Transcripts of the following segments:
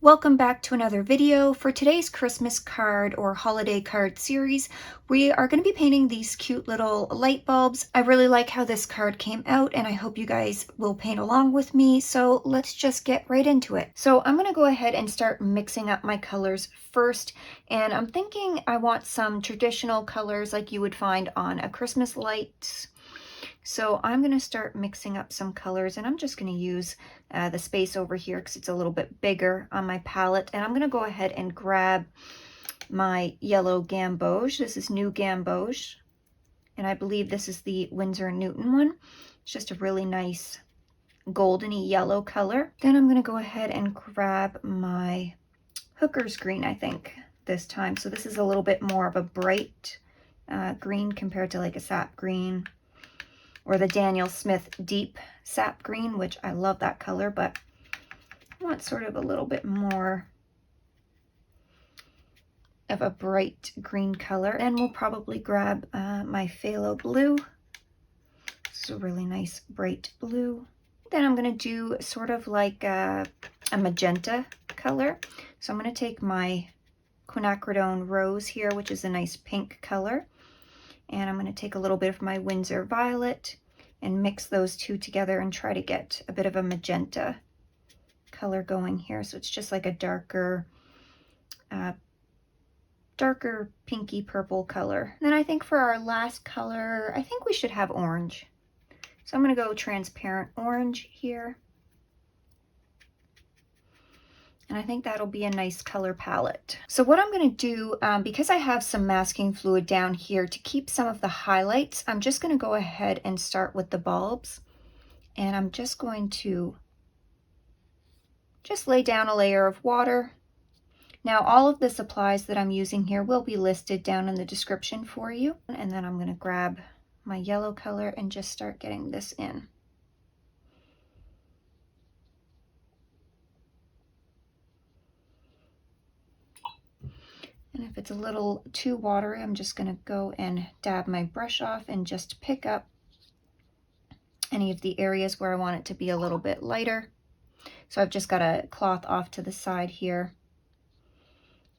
Welcome back to another video. For today's Christmas card or holiday card series, we are going to be painting these cute little light bulbs. I really like how this card came out and I hope you guys will paint along with me. So let's just get right into it. So I'm going to go ahead and start mixing up my colors first. And I'm thinking I want some traditional colors like you would find on a Christmas light. So I'm going to start mixing up some colors, and I'm just going to use the space over here because it's a little bit bigger on my palette. And I'm going to go ahead and grab my yellow gamboge. This is new gamboge, and I believe this is the Winsor and Newton one. It's just a really nice goldeny yellow color. Then I'm going to go ahead and grab my hooker's green, I think, this time. So this is a little bit more of a bright green compared to like a sap green, or the Daniel Smith deep sap green, which I love that color, but I want sort of a little bit more of a bright green color. And we'll probably grab my phthalo blue. This is a really nice bright blue. Then I'm going to do sort of like a magenta color. So I'm going to take my quinacridone rose here, which is a nice pink color. And I'm going to take a little bit of my Winsor violet and mix those two together and try to get a bit of a magenta color going here. So it's just like a darker pinky purple color. And then I think for our last color, I think we should have orange. So I'm going to go transparent orange here. And I think that'll be a nice color palette. So what I'm going to do, because I have some masking fluid down here to keep some of the highlights, I'm just going to go ahead and start with the bulbs. And I'm just going to just lay down a layer of water. Now all of the supplies that I'm using here will be listed down in the description for you. And then I'm going to grab my yellow color and just start getting this in. And if it's a little too watery, I'm just going to go and dab my brush off and just pick up any of the areas where I want it to be a little bit lighter. So I've just got a cloth off to the side here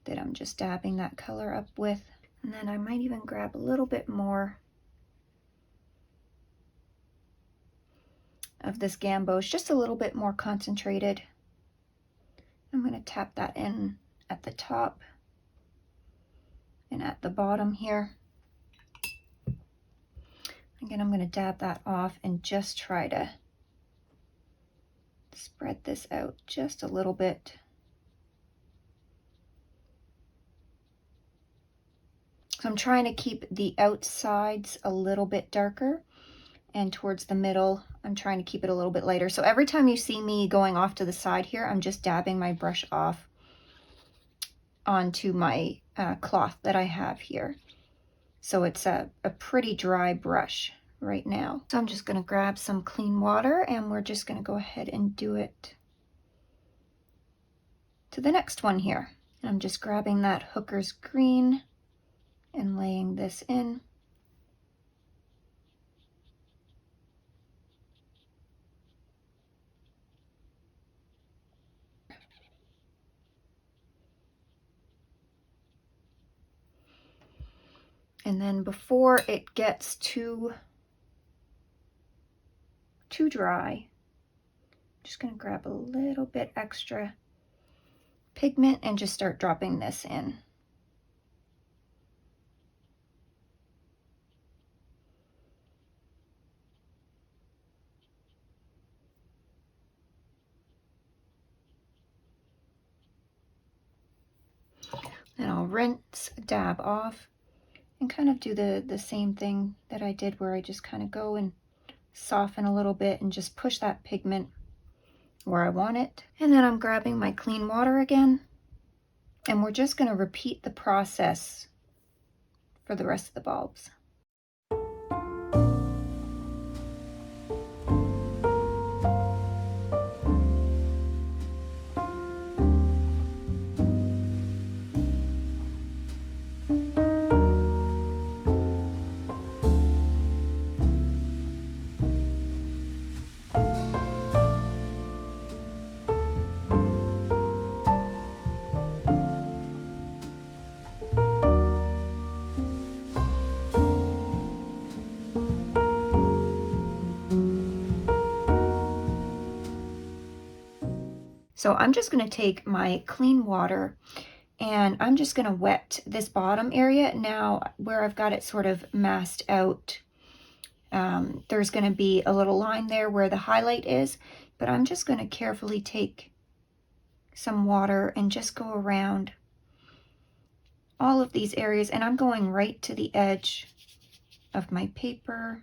that I'm just dabbing that color up with. And then I might even grab a little bit more of this gamboge, just a little bit more concentrated. I'm going to tap that in at the top and at the bottom here. Again, I'm going to dab that off and just try to spread this out just a little bit. So I'm trying to keep the outsides a little bit darker, and towards the middle, I'm trying to keep it a little bit lighter. So every time you see me going off to the side here, I'm just dabbing my brush off onto my cloth that I have here. So it's a pretty dry brush right now. So I'm just going to grab some clean water and we're just going to go ahead and do it to the next one here. And I'm just grabbing that hooker's green and laying this in. And then before it gets too dry, I'm just going to grab a little bit extra pigment and just start dropping this in. Then I'll rinse, dab off, and kind of do the same thing that I did where I just kind of go and soften a little bit and just push that pigment where I want it. And then I'm grabbing my clean water again, and we're just going to repeat the process for the rest of the bulbs. So I'm just going to take my clean water and I'm just going to wet this bottom area. Now where I've got it sort of masked out, there's going to be a little line there where the highlight is, but I'm just going to carefully take some water and just go around all of these areas, and I'm going right to the edge of my paper.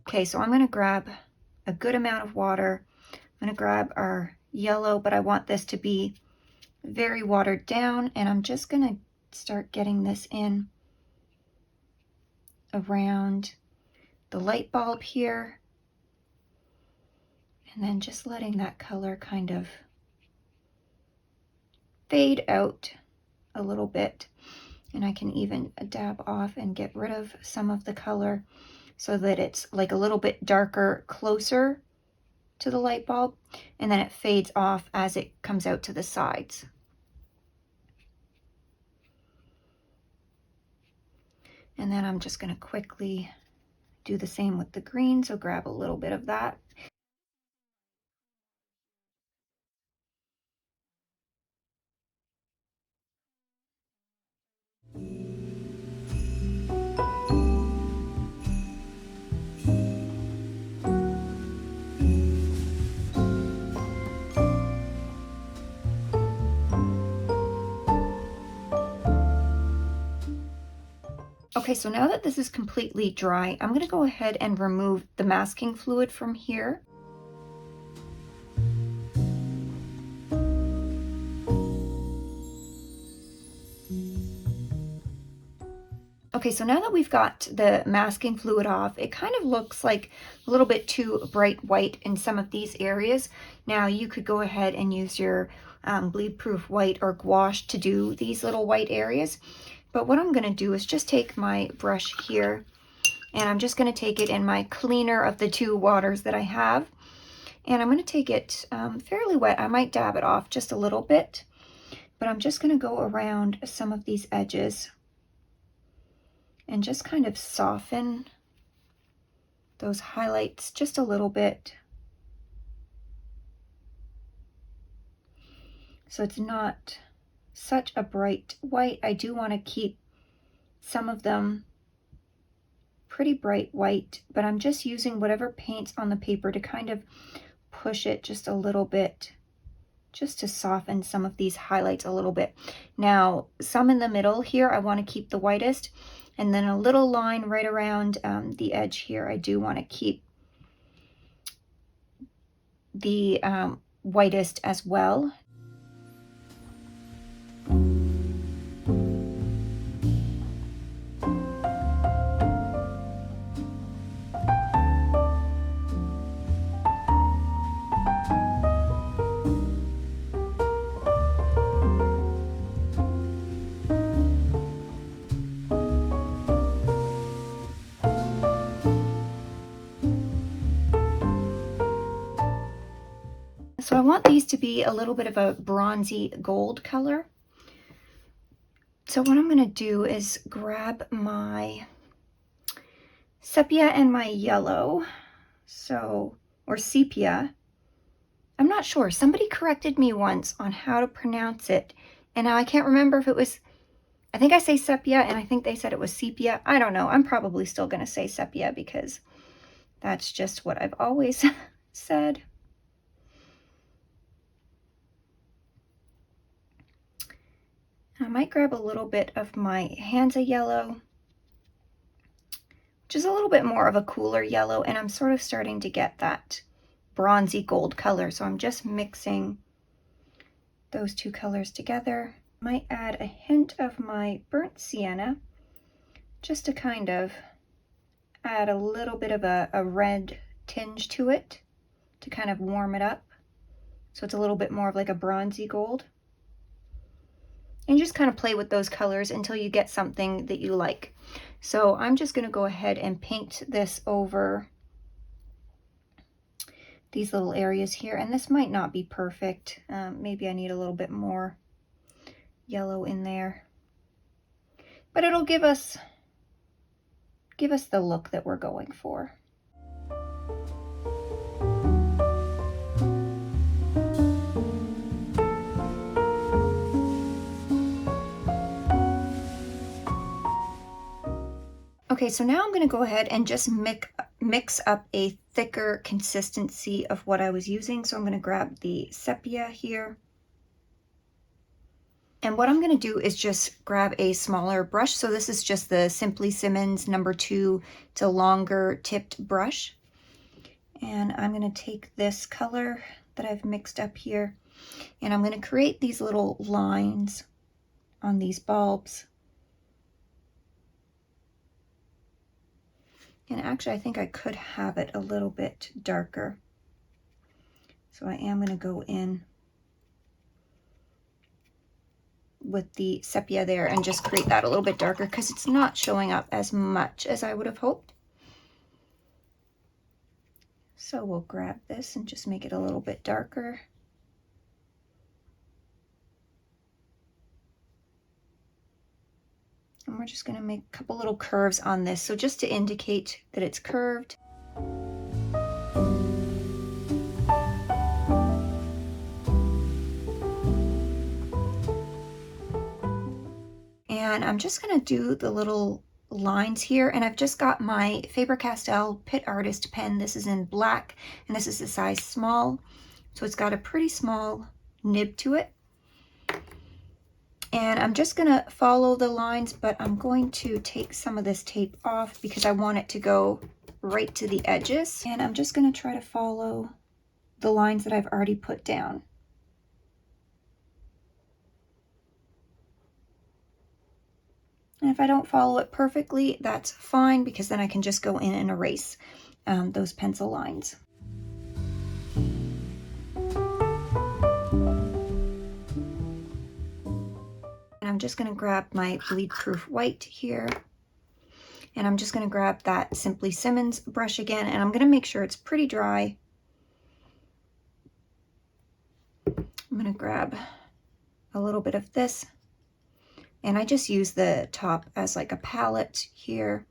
Okay, so I'm going to grab a good amount of water. I'm going to grab our yellow, but I want this to be very watered down, and I'm just going to start getting this in around the light bulb here, and then just letting that color kind of fade out a little bit. And I can even dab off and get rid of some of the color so that it's like a little bit darker closer to the light bulb, and then it fades off as it comes out to the sides. And then I'm just going to quickly do the same with the green, so grab a little bit of that. Okay, so now that this is completely dry, I'm going to go ahead and remove the masking fluid from here. Okay, so now that we've got the masking fluid off, it kind of looks like a little bit too bright white in some of these areas. Now you could go ahead and use your bleed-proof white or gouache to do these little white areas. But what I'm going to do is just take my brush here, and I'm just going to take it in my cleaner of the two waters that I have. And I'm going to take it fairly wet. I might dab it off just a little bit, but I'm just going to go around some of these edges and just kind of soften those highlights just a little bit, so it's not such a bright white. I do want to keep some of them pretty bright white, but I'm just using whatever paint's on the paper to kind of push it just a little bit, just to soften some of these highlights a little bit. Now, some in the middle here, I want to keep the whitest, and then a little line right around the edge here, I do want to keep the whitest as well. So I want these to be a little bit of a bronzy gold color. So what I'm going to do is grab my sepia and my yellow, or sepia. I'm not sure. Somebody corrected me once on how to pronounce it, and now I can't remember if it was, I think I say sepia, and I think they said it was sepia. I don't know. I'm probably still going to say sepia because that's just what I've always said. I might grab a little bit of my Hansa yellow, which is a little bit more of a cooler yellow, and I'm sort of starting to get that bronzy gold color, so I'm just mixing those two colors together. I might add a hint of my burnt sienna, just to kind of add a little bit of a red tinge to it, to kind of warm it up, so it's a little bit more of like a bronzy gold. And just kind of play with those colors until you get something that you like. So I'm just going to go ahead and paint this over these little areas here. And this might not be perfect. Maybe I need a little bit more yellow in there. but it'll give us the look that we're going for. Okay, so now I'm going to go ahead and just mix up a thicker consistency of what I was using. So I'm going to grab the sepia here. And what I'm going to do is just grab a smaller brush. So this is just the Simply Simmons #2 to longer tipped brush. And I'm going to take this color that I've mixed up here, and I'm going to create these little lines on these bulbs. And actually, I think I could have it a little bit darker. So I am going to go in with the sepia there and just create that a little bit darker because it's not showing up as much as I would have hoped. So we'll grab this and just make it a little bit darker. And we're just going to make a couple little curves on this, so just to indicate that it's curved. And I'm just going to do the little lines here, and I've just got my Faber-Castell Pit Artist pen. This is in black, and this is a size small, so it's got a pretty small nib to it. And I'm just going to follow the lines, but I'm going to take some of this tape off because I want it to go right to the edges. And I'm just going to try to follow the lines that I've already put down. And if I don't follow it perfectly, that's fine, because then I can just go in and erase those pencil lines. And I'm just going to grab my bleed proof white here, and I'm just going to grab that Simply Simmons brush again, and I'm going to make sure it's pretty dry. I'm going to grab a little bit of this, and I just use the top as like a palette here,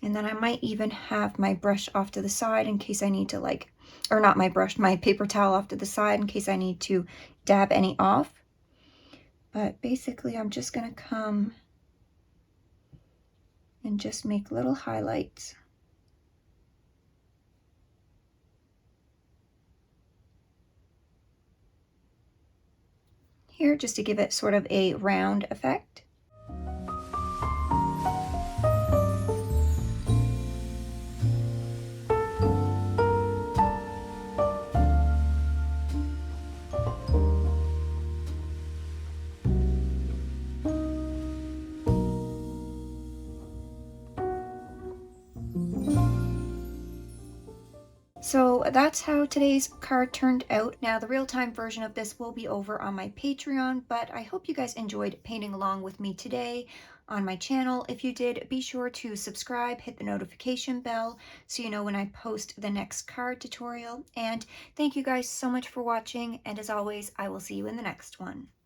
and then I might even have my brush off to the side in case I need to, like, or not my brush, my paper towel off to the side in case I need to dab any off. But basically, I'm just going to come and just make little highlights. Here, just to give it sort of a round effect. So that's how today's card turned out. Now the real-time version of this will be over on my Patreon, but I hope you guys enjoyed painting along with me today on my channel. If you did, be sure to subscribe, hit the notification bell so you know when I post the next card tutorial. And thank you guys so much for watching, and as always, I will see you in the next one.